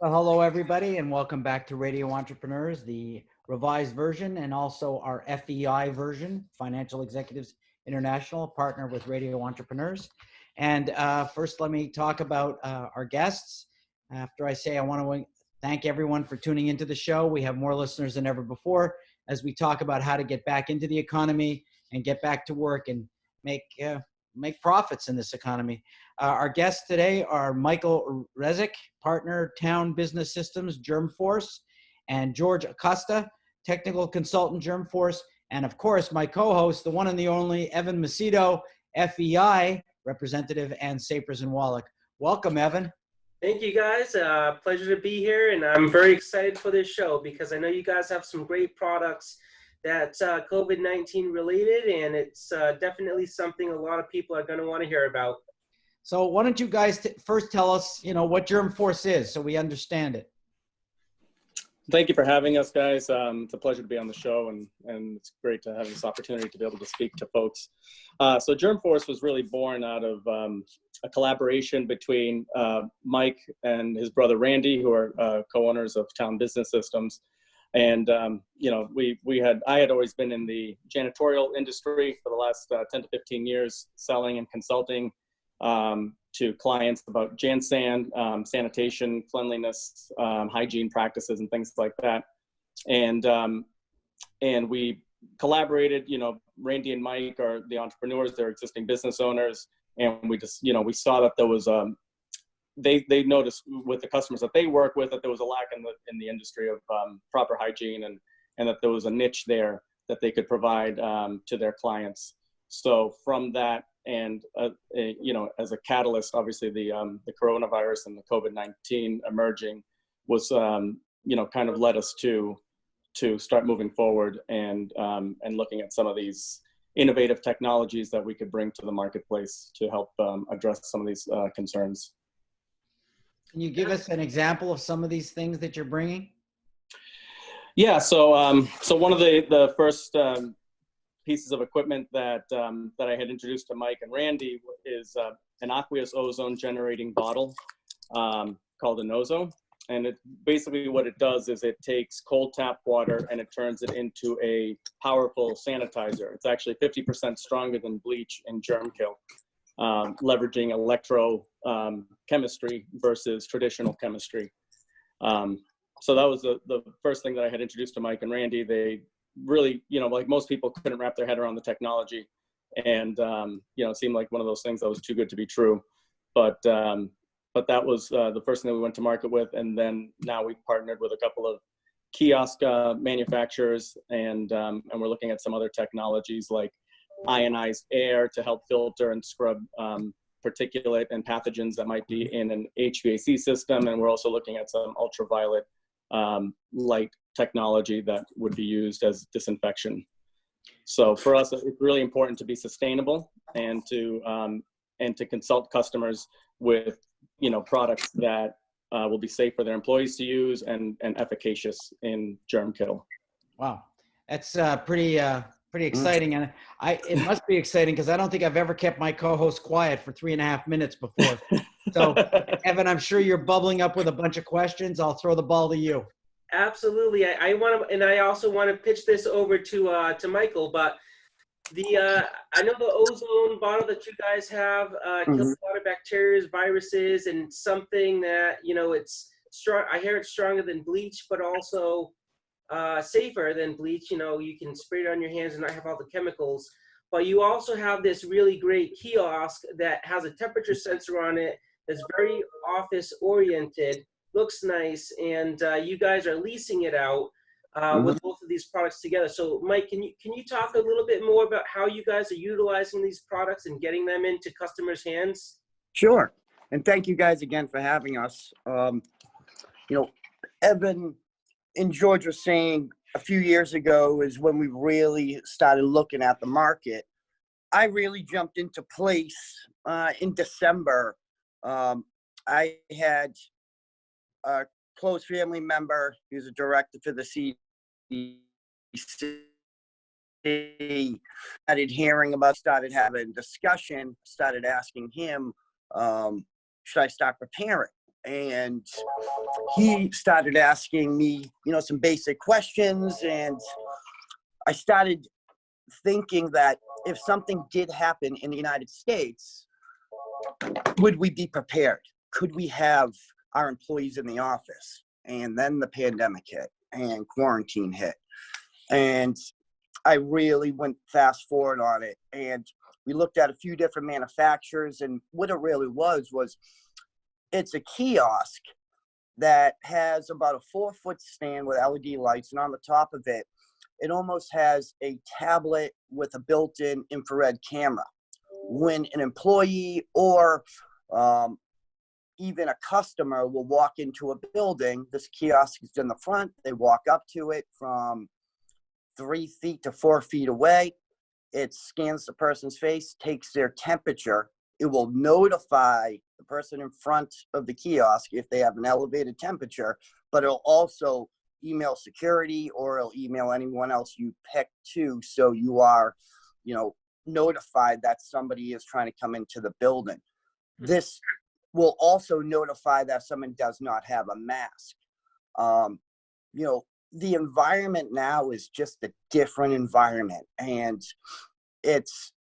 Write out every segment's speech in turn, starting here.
Well, hello, everybody, and welcome back to Radio Entrepreneurs, the revised version, and also our FEI version, Financial Executives International, partner with Radio Entrepreneurs. And first, let me talk about our guests. After I say I want to thank everyone for tuning into the show. We have more listeners than ever before as we talk about how to get back into the economy and get back to work and make profits in this economy. Our guests today are Michael Rezek, partner, Town Business Systems, GermForce, and George Acosta, technical consultant, GermForce, and of course, my co-host, the one and the only Evan Macedo, FEI representative and Sapers and Wallack. Welcome, Evan. Thank you, guys. Pleasure to be here, and I'm very excited for this show because I know you guys have some great products that's COVID-19 related, and it's definitely something a lot of people are going to want to hear about. So why don't you guys first tell us, what GermForce is so we understand it. Thank you for having us, guys. It's a pleasure to be on the show, and it's great to have this opportunity to be able to speak to folks. So GermForce was really born out of a collaboration between Mike and his brother Randy, who are co-owners of Town Business Systems. And, I had always been in the janitorial industry for the last 10 to 15 years, selling and consulting to clients about jan sand, sanitation, cleanliness, hygiene practices, and things like that. And we collaborated. Randy and Mike are the entrepreneurs; they're existing business owners, and we just, we saw that there was they noticed with the customers that they work with that there was a lack in the industry of proper hygiene, and that there was a niche there that they could provide to their clients. So from that, and as a catalyst, obviously the coronavirus and the COVID-19 emerging was kind of led us to start moving forward and looking at some of these innovative technologies that we could bring to the marketplace to help address some of these concerns. Can you give us an example of some of these things that you're bringing? Yeah. So one of the first pieces of equipment that I had introduced to Mike and Randy is an Aqueous ozone generating bottle called an Ozone. And it basically what it does is it takes cold tap water and it turns it into a powerful sanitizer. It's actually 50% stronger than bleach and germ kill, leveraging electro chemistry versus traditional chemistry. So that was the first thing that I had introduced to Mike and Randy. They really, like most people, couldn't wrap their head around the technology, and it seemed like one of those things that was too good to be true. But that was the first thing that we went to market with, and then now we've partnered with a couple of kiosk manufacturers, and we're looking at some other technologies like ionized air to help filter and scrub particulate and pathogens that might be in an HVAC system, and we're also looking at some ultraviolet light technology that would be used as disinfection. So for us, it's really important to be sustainable and to consult customers with products that will be safe for their employees to use and efficacious in germ kill. Wow, that's pretty exciting, and it must be exciting because I don't think I've ever kept my co-host quiet for 3.5 minutes before. So, Evan, I'm sure you're bubbling up with a bunch of questions. I'll throw the ball to you. Absolutely. I want to, and I also want to pitch this over to Michael. But I know the ozone bottle that you guys have kills a lot of bacteria, viruses, and something that it's strong. I hear it's stronger than bleach, but also safer than bleach. You can spray it on your hands and not have all the chemicals. But you also have this really great kiosk that has a temperature sensor on it that's very office oriented, looks nice, and you guys are leasing it out with both of these products together. So Mike, can you talk a little bit more about how you guys are utilizing these products and getting them into customers' hands? Sure. And thank you guys again for having us. Evan and George were saying a few years ago is when we really started looking at the market. I really jumped into place in December. I had a close family member, he was a director for the CDC, started hearing about, started having discussion, started asking him, should I start preparing? And he started asking me, some basic questions. And I started thinking that if something did happen in the United States, would we be prepared? Could we have our employees in the office? And then the pandemic hit and quarantine hit. And I really went fast forward on it. And we looked at a few different manufacturers, and what it really was it's a kiosk that has about a 4-foot stand with LED lights, and on the top of it, it almost has a tablet with a built-in infrared camera. When an employee or even a customer will walk into a building, this kiosk is in the front, they walk up to it from 3 feet to 4 feet away. It scans the person's face, takes their temperature. It will notify the person in front of the kiosk if they have an elevated temperature, but it'll also email security, or it'll email anyone else you pick too, so you are, notified that somebody is trying to come into the building. This will also notify that someone does not have a mask. The environment now is just a different environment, and it's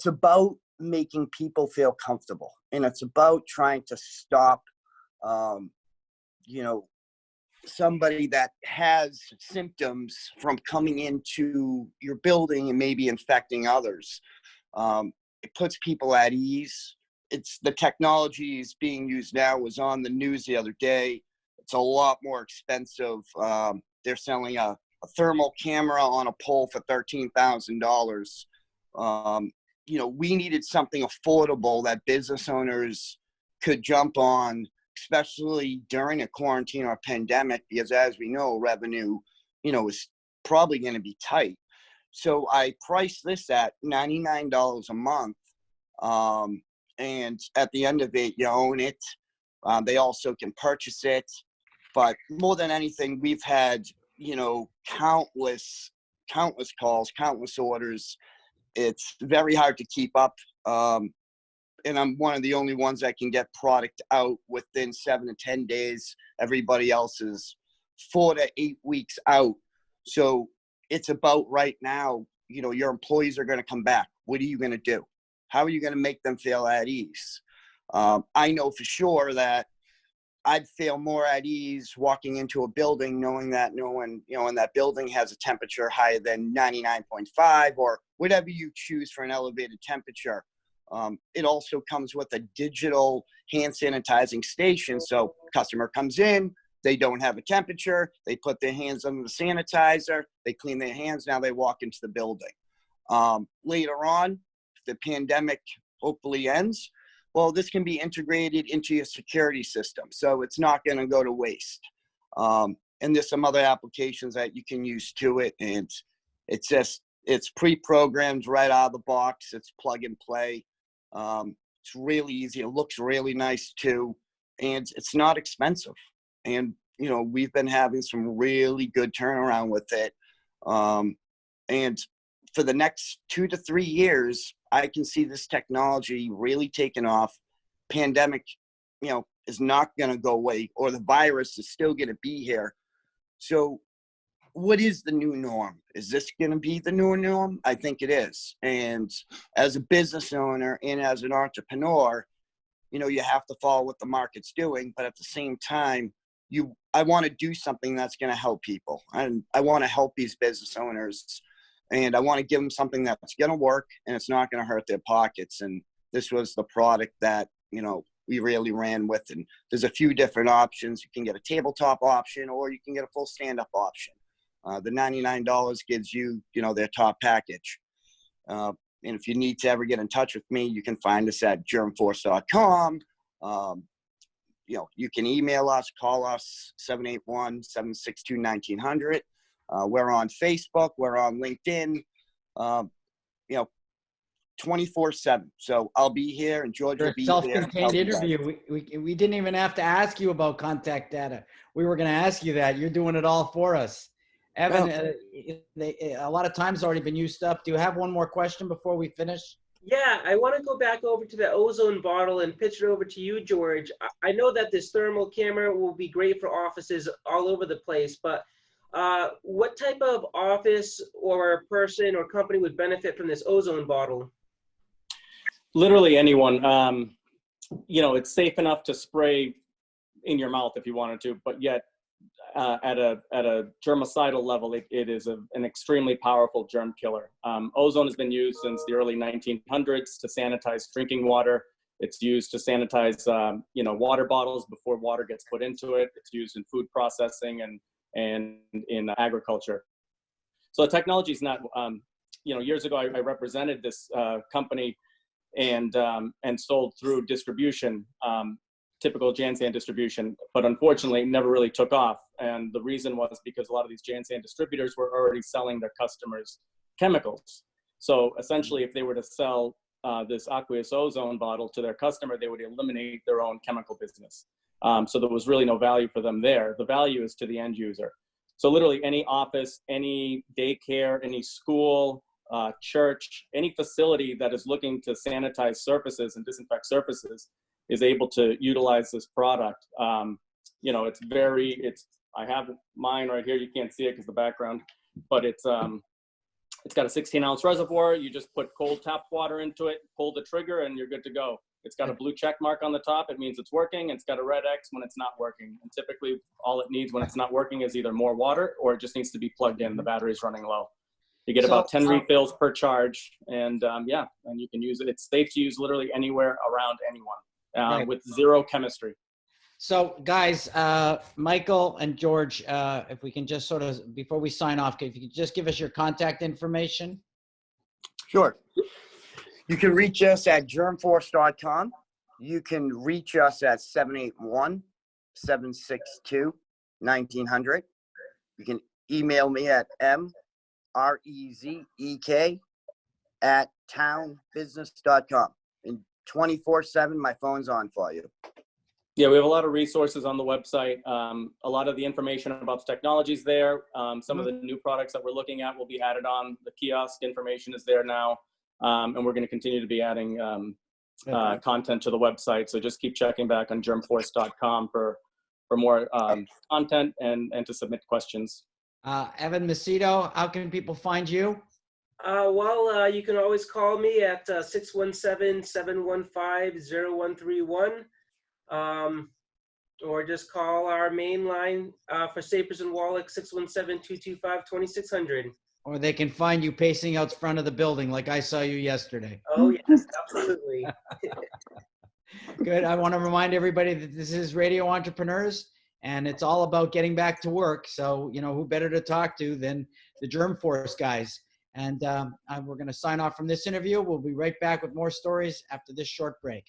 about making people feel comfortable, and it's about trying to stop somebody that has symptoms from coming into your building and maybe infecting others. It puts people at ease. The technology is being used now. It was on the news the other day. It's a lot more expensive. They're selling a thermal camera on a pole for $13,000. We needed something affordable that business owners could jump on, especially during a quarantine or a pandemic, because as we know, revenue, is probably going to be tight. So I priced this at $99 a month. And at the end of it, you own it. They also can purchase it. But more than anything, we've had, countless calls, countless orders. It's very hard to keep up. And I'm one of the only ones that can get product out within 7 to 10 days. Everybody else is 4 to 8 weeks out. So it's about right now, your employees are going to come back. What are you going to do? How are you going to make them feel at ease? I know for sure that I'd feel more at ease walking into a building knowing that no one, in that building has a temperature higher than 99.5 or whatever you choose for an elevated temperature. It also comes with a digital hand sanitizing station. So customer comes in, they don't have a temperature, they put their hands under the sanitizer, they clean their hands, now they walk into the building. Later on, if the pandemic hopefully ends, well, this can be integrated into your security system. So it's not going to go to waste. And there's some other applications that you can use to it. And it's pre-programmed right out of the box. It's plug and play. It's really easy. It looks really nice too. And it's not expensive. And, we've been having some really good turnaround with it. And for the next 2 to 3 years, I can see this technology really taking off. Pandemic, is not going to go away, or the virus is still going to be here. So what is the new norm? Is this going to be the new norm? I think it is. And as a business owner and as an entrepreneur, you have to follow what the market's doing. But at the same time, I want to do something that's going to help people. And I want to help these business owners. And I want to give them something that's going to work and it's not going to hurt their pockets. And this was the product that, we really ran with. And there's a few different options. You can get a tabletop option or you can get a full stand-up option. The $99 gives you, their top package. And if you need to ever get in touch with me, you can find us at GermForce.com. You can email us, call us, 781-762-1900. We're on Facebook. We're on LinkedIn, 24/7. So I'll be here and George will be here. Self-contained interview. We didn't even have to ask you about contact data. We were going to ask you that. You're doing it all for us. Evan, a lot of time's already been used up. Do you have one more question before we finish? Yeah, I want to go back over to the Ozone bottle and pitch it over to you, George. I know that this thermal camera will be great for offices all over the place, but what type of office or person or company would benefit from this Ozone bottle? Literally anyone. You know, it's safe enough to spray in your mouth if you wanted to, but yet at a germicidal level, it is an extremely powerful germ killer. Ozone has been used since the early 1900s to sanitize drinking water. It's used to sanitize, you know, water bottles before water gets put into it. It's used in food processing and in agriculture. So the technology is not, you know, years ago I represented this company and sold through distribution, typical Jansan distribution, but unfortunately never really took off. And the reason was because a lot of these Jansan distributors were already selling their customers chemicals. So essentially, if they were to sell this Aqueous Ozone bottle to their customer, they would eliminate their own chemical business. So there was really no value for them there. The value is to the end user. So literally any office, any daycare, any school, church, any facility that is looking to sanitize surfaces and disinfect surfaces is able to utilize this product. You know, I have mine right here. You can't see it because the background, but it's got a 16-ounce reservoir. You just put cold tap water into it, pull the trigger, and you're good to go. It's got a blue check mark on the top. It means it's working. It's got a red X when it's not working. And typically all it needs when it's not working is either more water or it just needs to be plugged in. The battery's running low. You get about 10 refills per charge, and yeah, and you can use it. It's safe to use literally anywhere around anyone with zero chemistry. So guys, Michael and George, if we can just sort of, before we sign off, if you could just give us your contact information. Sure. You can reach us at GermForce.com. You can reach us at 781-762-1900. You can email me at mrezek@townbusiness.com. And 24/7, my phone's on for you. Yeah, we have a lot of resources on the website. A lot of the information about the technologies there. Some of the new products that we're looking at will be added on. The kiosk information is there now. And we're going to continue to be adding content to the website. So just keep checking back on germforce.com for more content and to submit questions. Evan Macedo, how can people find you? Well, you can always call me at 617-715-0131. Or just call our main line for Sapers and Wallack, 617-225-2600. Or they can find you pacing out front of the building like I saw you yesterday. Oh, yes, absolutely. Good. I want to remind everybody that this is Radio Entrepreneurs, and it's all about getting back to work. So, you know, who better to talk to than the GermForce guys? And we're going to sign off from this interview. We'll be right back with more stories after this short break.